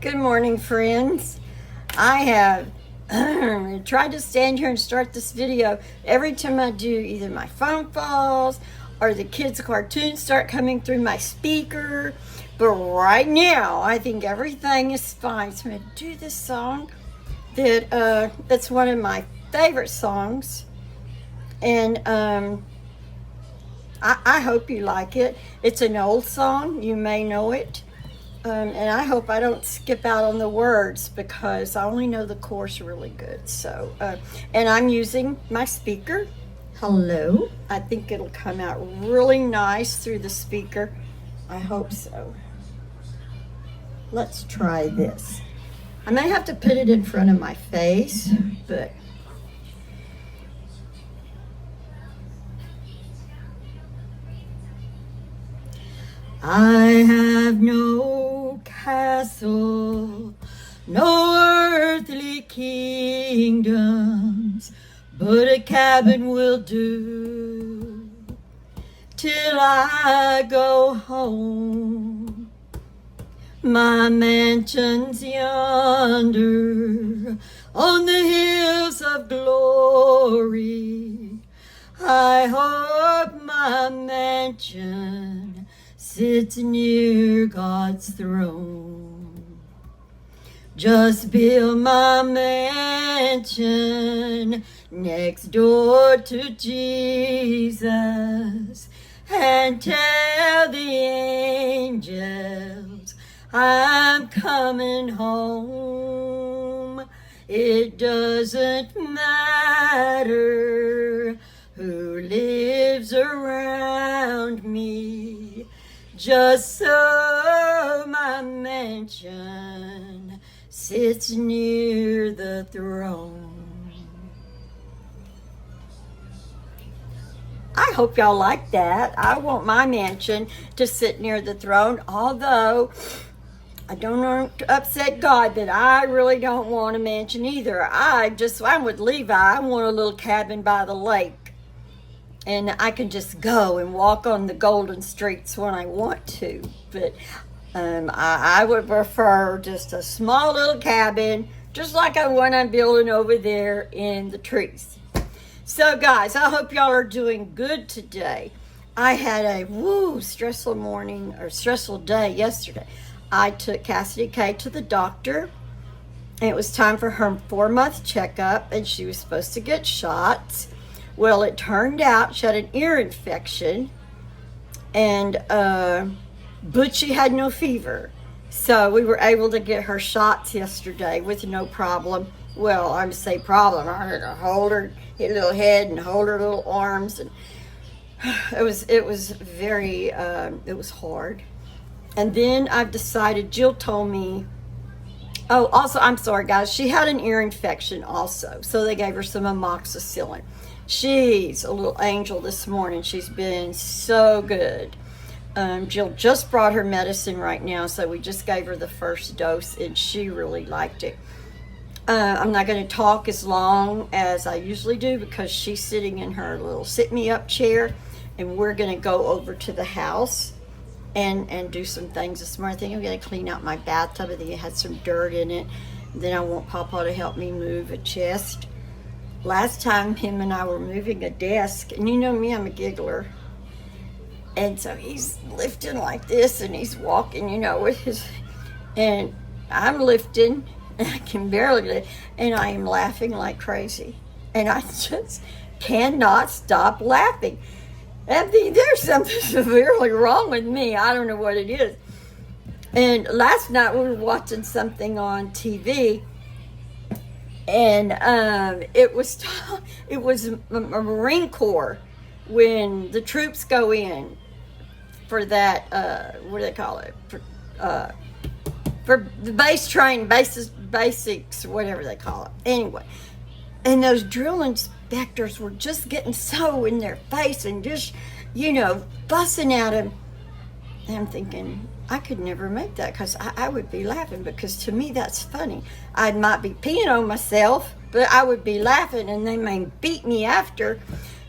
Good morning, friends. I have tried to stand here and start this video. Every time I do, either my phone falls or the kids' cartoons start coming through my speaker. But right now, I think everything is fine. So I'm going to do this song that's one of my favorite songs. And I hope you like it. It's an old song. You may know it. And I hope I don't skip out on the words because I only know the chorus really good. So, and I'm using my speaker. Hello. I think it'll come out really nice through the speaker. I hope so. Let's try this. I may have to put it in front of my face, but I have no castle, no earthly kingdoms, but a cabin will do till I go home. My mansion's yonder on the hills of glory. I hope my mansion sits near God's throne. Just build my mansion next door to Jesus and tell the angels I'm coming home. It doesn't matter who lives around me, just so my mansion sits near the throne. I hope y'all like that. I want my mansion to sit near the throne, although I don't want to upset God, but I really don't want a mansion either. I'm with Levi. I want a little cabin by the lake. And I can just go and walk on the golden streets when I want to. But I would prefer just a small little cabin, just like the one I'm building over there in the trees. So guys, I hope y'all are doing good today. I had a stressful morning or stressful day yesterday. I took Cassidy K to the doctor. And it was time for her 4-month checkup, and she was supposed to get shots. Well, it turned out she had an ear infection, and but she had no fever. So we were able to get her shots yesterday with no problem. Well, I'm say problem. I had to hold her little head and hold her little arms, and it was very it was hard. And then I've decided. Jill told me. Oh, also, I'm sorry, guys. She had an ear infection also, so they gave her some amoxicillin. She's a little angel this morning. She's been so good. Jill just brought her medicine right now, so we just gave her the first dose, and she really liked it. I'm not going to talk as long as I usually do because she's sitting in her little sit-me-up chair, and we're going to go over to the house and do some things this morning. I think I'm going to clean out my bathtub. I think it had some dirt in it. Then I want Papa to help me move a chest. Last time him and I were moving a desk, and you know me, I'm a giggler. And so he's lifting like this, and he's walking, with his, and I'm lifting, and I can barely lift, and I am laughing like crazy. And I just cannot stop laughing. I think there's something severely wrong with me. I don't know what it is. And last night we were watching something on TV, and it was a Marine Corps when the troops go in for that what do they call it for the base training, basics, whatever they call it. Anyway, and those drill inspectors were just getting so in their face and just fussing at him. And I'm thinking, I could never make that because I would be laughing, because to me that's funny. I might be peeing on myself, but I would be laughing, and they may beat me after.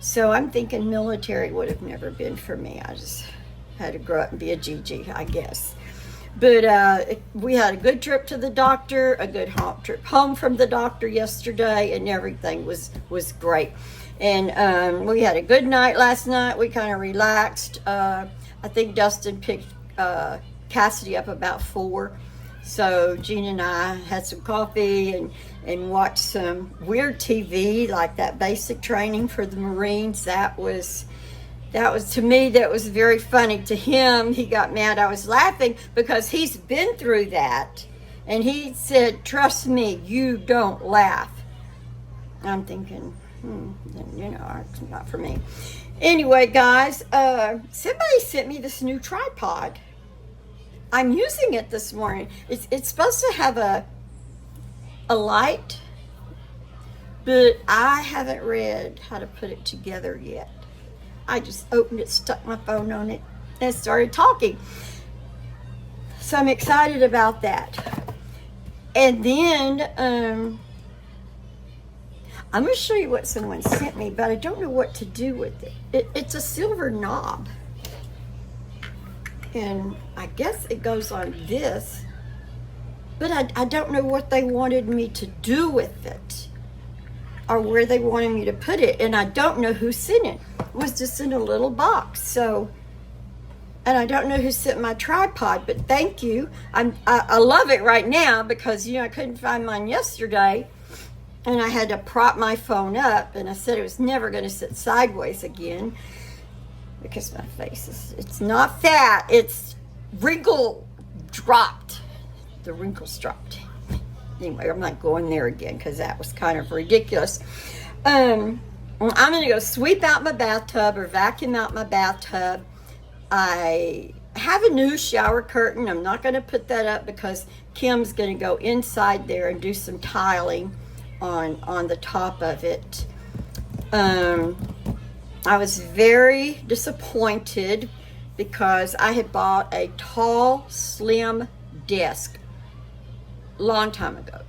So I'm thinking military would have never been for me. I just had to grow up and be a GG, I guess. But we had a good trip to the doctor, a good trip home from the doctor yesterday, and everything was great. And we had a good night last night. We kind of relaxed. I think Dustin picked Cassidy up about 4. So Gina and I had some coffee and watched some weird TV, like that basic training for the Marines. That was, to me, that was very funny. To him, he got mad. I was laughing because he's been through that. And he said, trust me, you don't laugh. I'm thinking, it's not for me. Anyway, guys, somebody sent me this new tripod. I'm using it this morning. It's supposed to have a light, but I haven't read how to put it together yet. I just opened it, stuck my phone on it, and started talking. So I'm excited about that. And then I'm going to show you what someone sent me, but I don't know what to do with it. It's a silver knob. And I guess it goes on this, but I don't know what they wanted me to do with it or where they wanted me to put it. And I don't know who sent it. It was just in a little box. So, and I don't know who sent my tripod, but thank you. I love it right now because, I couldn't find mine yesterday. And I had to prop my phone up, and I said it was never going to sit sideways again because my face it's not fat, it's wrinkle dropped. The wrinkles dropped. Anyway, I'm not going there again because that was kind of ridiculous. I'm going to go sweep out my bathtub or vacuum out my bathtub. I have a new shower curtain. I'm not going to put that up because Kim's going to go inside there and do some tiling on the top of it. I was very disappointed because I had bought a tall, slim desk a long time ago.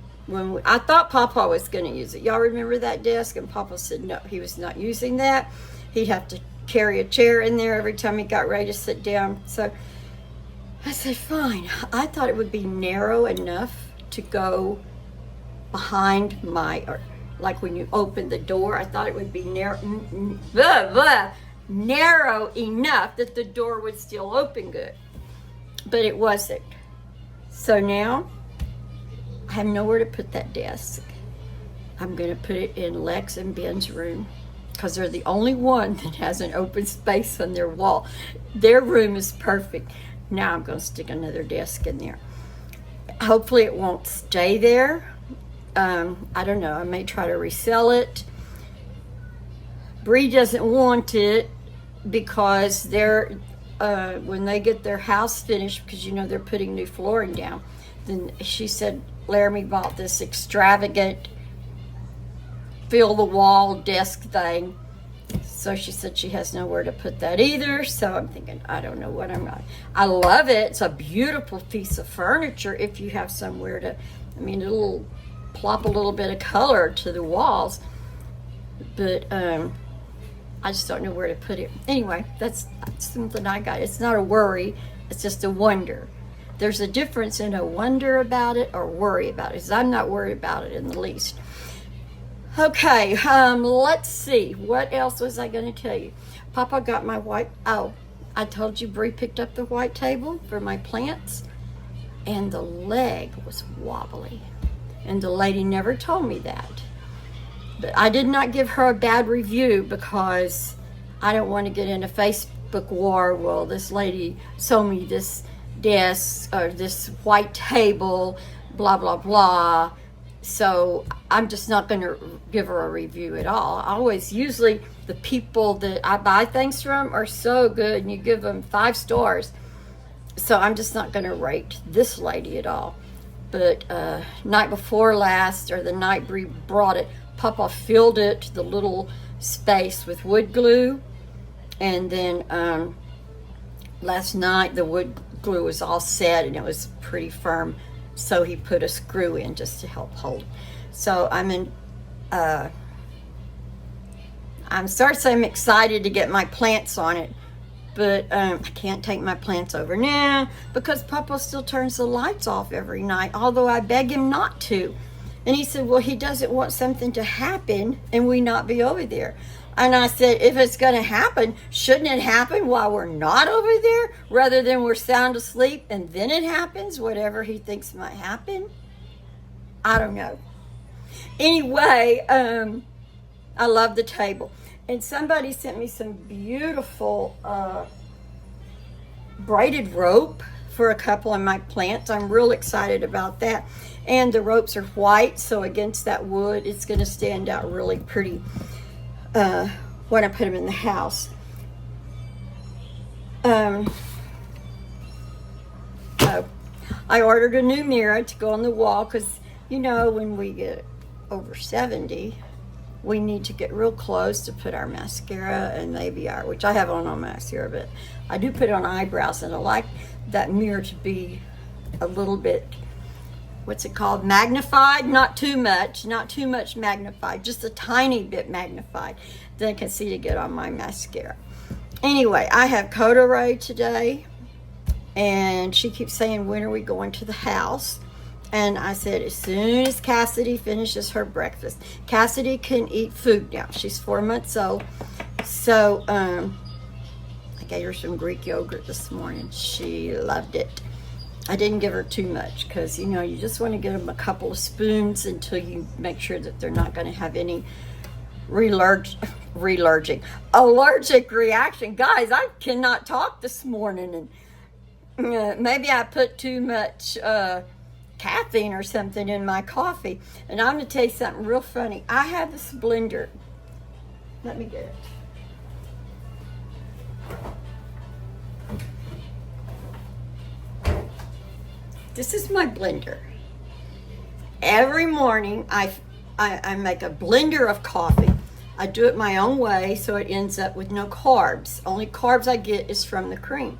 I thought Papa was going to use it. Y'all remember that desk? And Papa said no, he was not using that. He'd have to carry a chair in there every time he got ready to sit down. So I said, fine. I thought it would be narrow enough to go behind like when you open the door, I thought it would be narrow enough that the door would still open good. But it wasn't. So now I have nowhere to put that desk. I'm going to put it in Lex and Ben's room because they're the only one that has an open space on their wall. Their room is perfect. Now I'm going to stick another desk in there. Hopefully it won't stay there. I don't know. I may try to resell it. Bree doesn't want it because they're when they get their house finished, because they're putting new flooring down. Then she said Laramie bought this extravagant fill the wall desk thing. So she said she has nowhere to put that either. So I'm thinking, I don't know what I love it. It's a beautiful piece of furniture if you have somewhere to, it'll plop a little bit of color to the walls. But I just don't know where to put it. Anyway, that's something I got. It's not a worry. It's just a wonder. There's a difference in a wonder about it or worry about it. Because I'm not worried about it in the least. Okay, let's see. What else was I going to tell you? Papa got my I told you Bree picked up the white table for my plants. And the leg was wobbly. And the lady never told me that. But I did not give her a bad review because I don't want to get in a Facebook war. Well, this lady sold me this desk or this white table, blah, blah, blah. So I'm just not going to give her a review at all. Usually the people that I buy things from are so good and you give them 5 stars. So I'm just not going to rate this lady at all. But night before last, or the night Bree brought it, Papa filled it, the little space, with wood glue. And then last night the wood glue was all set and it was pretty firm. So he put a screw in just to help hold it. So I'm excited to get my plants on it. But I can't take my plants over now because Papa still turns the lights off every night, although I beg him not to. And he said, well, he doesn't want something to happen and we not be over there. And I said, if it's going to happen, shouldn't it happen while we're not over there rather than we're sound asleep and then it happens, whatever he thinks might happen? I don't know. Anyway, I love the table. And somebody sent me some beautiful braided rope for a couple of my plants. I'm real excited about that. And the ropes are white, so against that wood, it's going to stand out really pretty when I put them in the house. Oh, I ordered a new mirror to go on the wall because, you know, when we get over 70, we need to get real close to put our mascara and maybe which I have on mascara, but I do put on eyebrows, and I like that mirror to be a little bit, what's it called, magnified, not too much magnified, just a tiny bit magnified. Then I can see to get on my mascara. Anyway, I have Coda today, and she keeps saying, when are we going to the house? And I said, as soon as Cassidy finishes her breakfast. Cassidy can eat food now. She's 4 months old. So I gave her some Greek yogurt this morning. She loved it. I didn't give her too much because, you know, you just want to give them a couple of spoons until you make sure that they're not going to have any allergic reaction. Guys, I cannot talk this morning. And maybe I put too much caffeine or something in my coffee. And I'm going to tell you something real funny. I have this blender. Let me get it. This is my blender. Every morning I make a blender of coffee. I do it my own way so it ends up with no carbs. Only carbs I get is from the cream.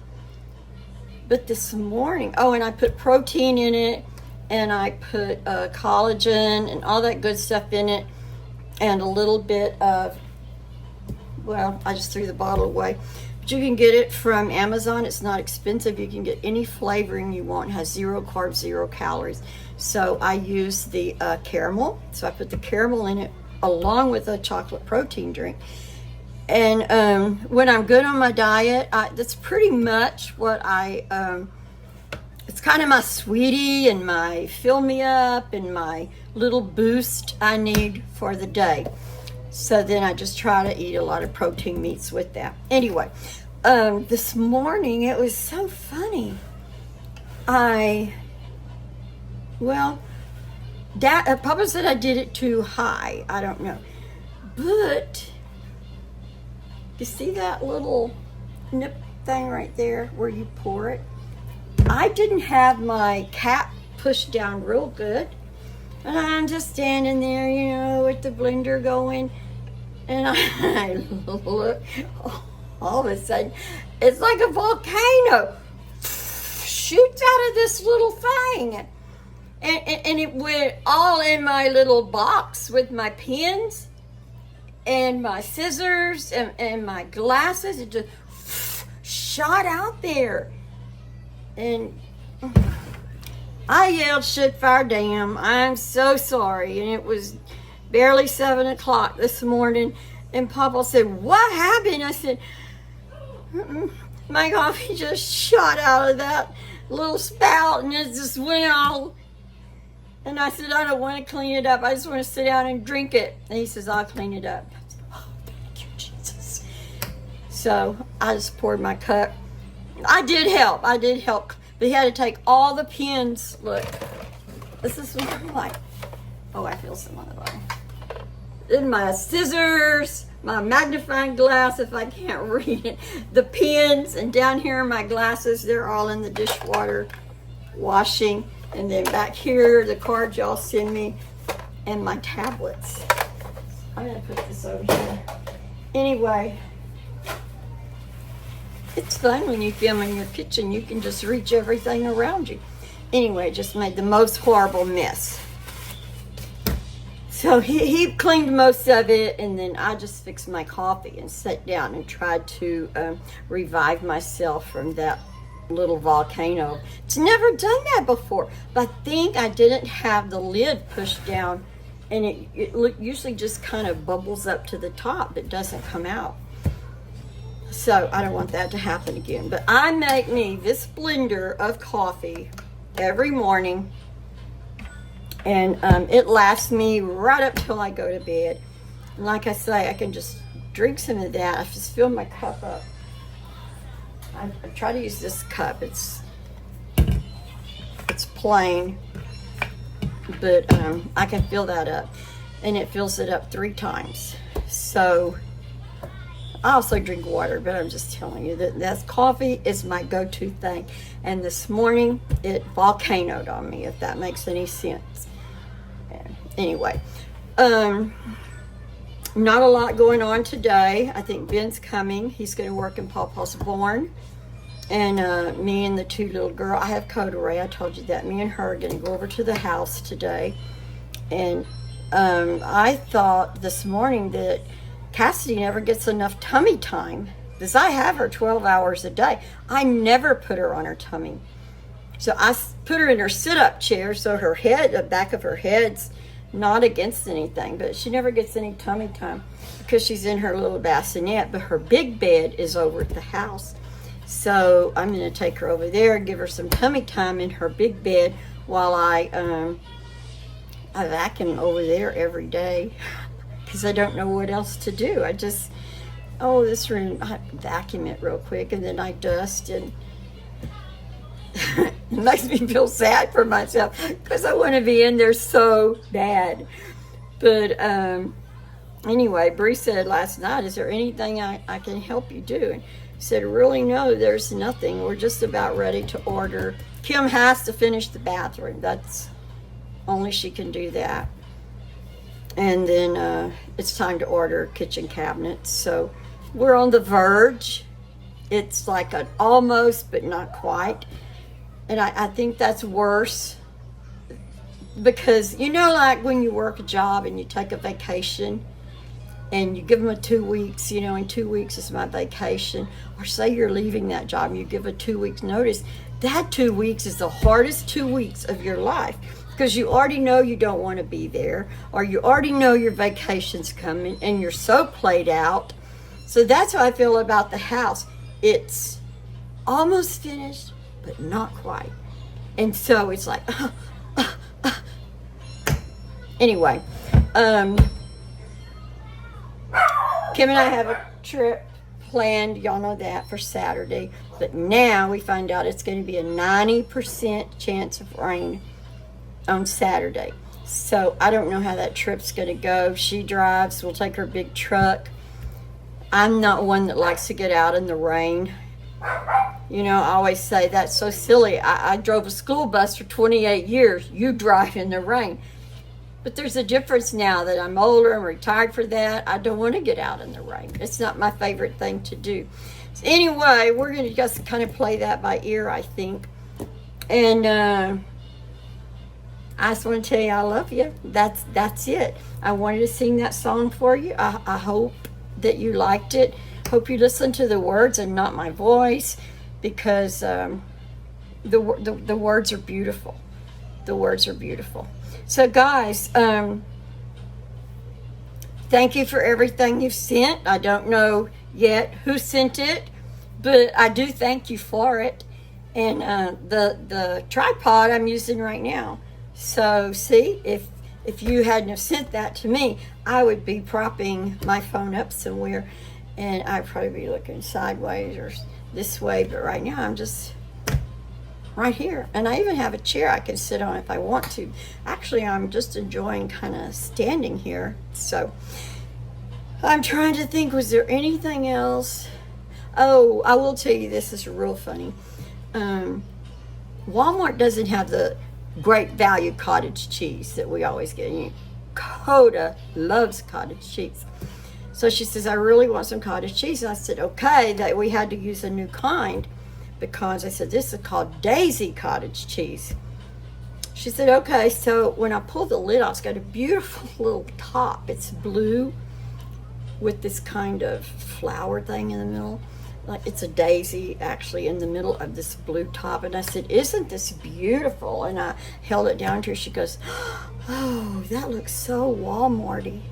But this morning, and I put protein in it, and I put collagen and all that good stuff in it, and a little bit of, well, I just threw the bottle away. But you can get it from Amazon. It's not expensive. You can get any flavoring you want. It has 0 carbs, 0 calories. So I use the caramel. So I put the caramel in it along with a chocolate protein drink. And when I'm good on my diet, that's pretty much what it's kind of my sweetie and my fill me up and my little boost I need for the day. So then I just try to eat a lot of protein meats with that. Anyway, this morning it was so funny. Papa said I did it too high. I don't know. But you see that little nip thing right there where you pour it? I didn't have my cap pushed down real good. And I'm just standing there, you know, with the blender going. And I look, all of a sudden, it's like a volcano shoots out of this little thing. And it went all in my little box with my pens and my scissors and my glasses. It just shot out there. And I yelled, shit, fire, damn. I'm so sorry. And it was barely 7 o'clock this morning. And Papa said, what happened? I said, my coffee just shot out of that little spout and it just went all. And I said, I don't want to clean it up. I just want to sit down and drink it. And he says, I'll clean it up. I said, oh, thank you, Jesus. So I just poured my cup. I did help. But he had to take all the pins. Look, this is what I'm like. Oh, I feel some on the bottom. Then my scissors, my magnifying glass, if I can't read it, the pins, and down here my glasses, they're all in the dishwater washing. And then back here, the cards y'all send me, and my tablets. I'm gonna put this over here. Anyway, it's fun when you film in your kitchen. You can just reach everything around you. Anyway, just made the most horrible mess. So he cleaned most of it, and then I just fixed my coffee and sat down and tried to revive myself from that little volcano. It's never done that before, but I think I didn't have the lid pushed down, and it usually just kind of bubbles up to the top. It doesn't come out. So I don't want that to happen again. But I make me this blender of coffee every morning, and it lasts me right up till I go to bed. And like I say, I can just drink some of that. I just fill my cup up. I try to use this cup. It's plain, but I can fill that up, and it fills it up 3 times. So I also drink water, but I'm just telling you that coffee is my go-to thing. And this morning it volcanoed on me, if that makes any sense. Anyway, not a lot going on today. I think Ben's coming. He's going to work in Pawpaw's barn. And me and the 2 little girls, I have Coda Ray, I told you that. Me and her are going to go over to the house today. And I thought this morning that Cassidy never gets enough tummy time, because I have her 12 hours a day. I never put her on her tummy. So I put her in her sit-up chair, so her head, the back of her head's not against anything, but she never gets any tummy time because she's in her little bassinet. But her big bed is over at the house, so I'm going to take her over there and give her some tummy time in her big bed while I vacuum over there every day, because I don't know what else to do. I just, this room, I vacuum it real quick, and then I dust, and it makes me feel sad for myself because I want to be in there so bad. But anyway, Bree said last night, is there anything I can help you do? And I said, really, no, there's nothing. We're just about ready to order. Kim has to finish the bathroom. That's only she can do that. And then it's time to order kitchen cabinets. So we're on the verge. It's like an almost, but not quite. And I think that's worse, because, like when you work a job and you take a vacation and you give them a 2 weeks, in 2 weeks is my vacation, or say you're leaving that job and you give a 2 weeks notice, that 2 weeks is the hardest 2 weeks of your life, because you already know you don't want to be there, or you already know your vacation's coming and you're so played out. So that's how I feel about the house. It's almost finished, but not quite. And so it's like, anyway, Kim and I have a trip planned, y'all know that, for Saturday, but now we find out it's going to be a 90% chance of rain on Saturday. So I don't know how that trip's going to go. She drives, we'll take her big truck. I'm not one that likes to get out in the rain. I always say that's so silly. I drove a school bus for 28 years. You drive in the rain. But there's a difference now that I'm older and retired for that. I don't want to get out in the rain. It's not my favorite thing to do. So anyway, we're going to just kind of play that by ear, I think. And I just want to tell you I love you. That's it. I wanted to sing that song for you. I hope that you liked it. Hope you listened to the words and not my voice, because the words are beautiful. The words are beautiful. So guys, thank you for everything you've sent. I don't know yet who sent it, but I do thank you for it. And the tripod I'm using right now. So see, if you hadn't have sent that to me, I would be propping my phone up somewhere, and I'd probably be looking sideways or this way. But right now I'm just right here, and I even have a chair I can sit on if I want to. Actually, I'm just enjoying kind of standing here. So I'm trying to think, was there anything else? Oh, I will tell you, this is real funny. Walmart doesn't have the great value cottage cheese that we always get. Coda loves cottage cheese. So she says, I really want some cottage cheese. And I said, okay, that we had to use a new kind, because I said, this is called Daisy cottage cheese. She said, okay, so when I pull the lid off, it's got a beautiful little top. It's blue with this kind of flower thing in the middle. Like it's a daisy actually in the middle of this blue top. And I said, isn't this beautiful? And I held it down to her. She goes, oh, that looks so Walmarty.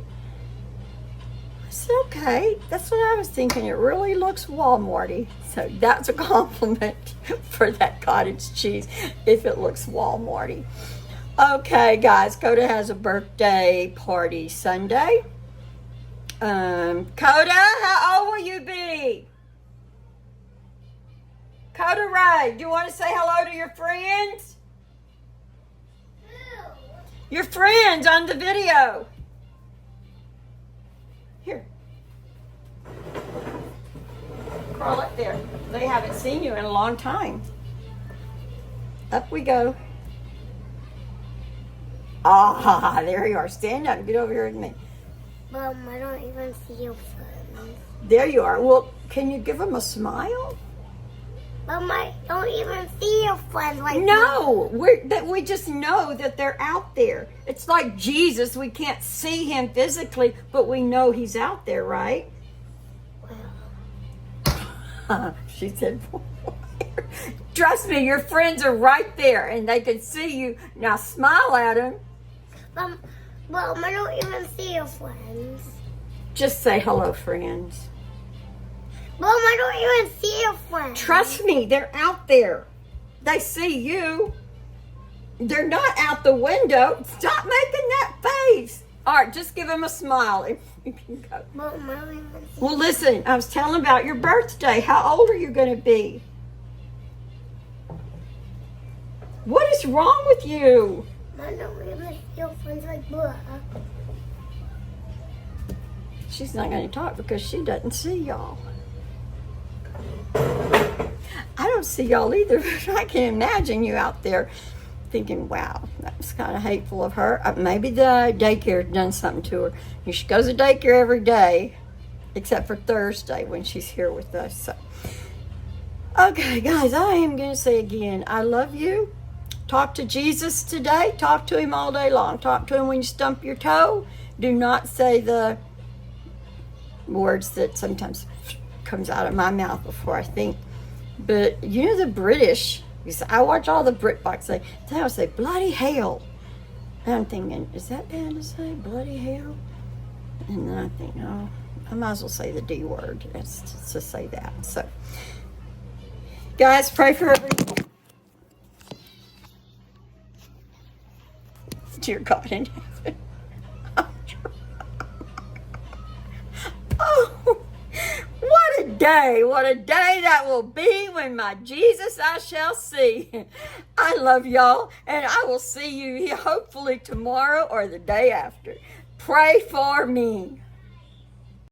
I said, okay, that's what I was thinking. It really looks Walmarty. So that's a compliment for that cottage cheese if it looks Walmarty. Okay, guys, Coda has a birthday party Sunday. Coda, how old will you be? Coda Ray, do you want to say hello to your friends? Who? Your friends on the video. Here. Crawl up there. They haven't seen you in a long time. Up we go. Ah, there you are. Stand up. Get over here with me. Mom, I don't even see your friends. There you are. Well, can you give them a smile? Mom, I don't even see your friends like No, we just know that they're out there. It's like Jesus. We can't see him physically, but we know he's out there, right? She said, trust me, your friends are right there and they can see you. Now smile at them. Mom, I don't even see your friends. Just say hello, friends. Mom, I don't even see your friends. Trust me, they're out there. They see you. They're not out the window. Stop making that face. All right, just give them a smile if you can go. Mom, I don't even see. Well, listen, I was telling about your birthday. How old are you going to be? What is wrong with you? I don't even see your friends like blah. She's not going to talk because she doesn't see y'all. I don't see y'all either, but I can imagine you out there thinking, wow, that was kind of hateful of her. Maybe the daycare done something to her. She goes to daycare every day, except for Thursday when she's here with us. So. Okay, guys, I am going to say again, I love you. Talk to Jesus today. Talk to him all day long. Talk to him when you stump your toe. Do not say the words that sometimes comes out of my mouth before I think. But you know the British, I watch all the BritBox, they'll say bloody hell. And I'm thinking, is that bad to say, bloody hell? And then I think, oh, I might as well say the D word. Let's just say that. So, guys, pray for everyone. Dear God in heaven. Oh, what a day that will be when my Jesus I shall see. I love y'all, and I will see you hopefully tomorrow or the day after. Pray for me.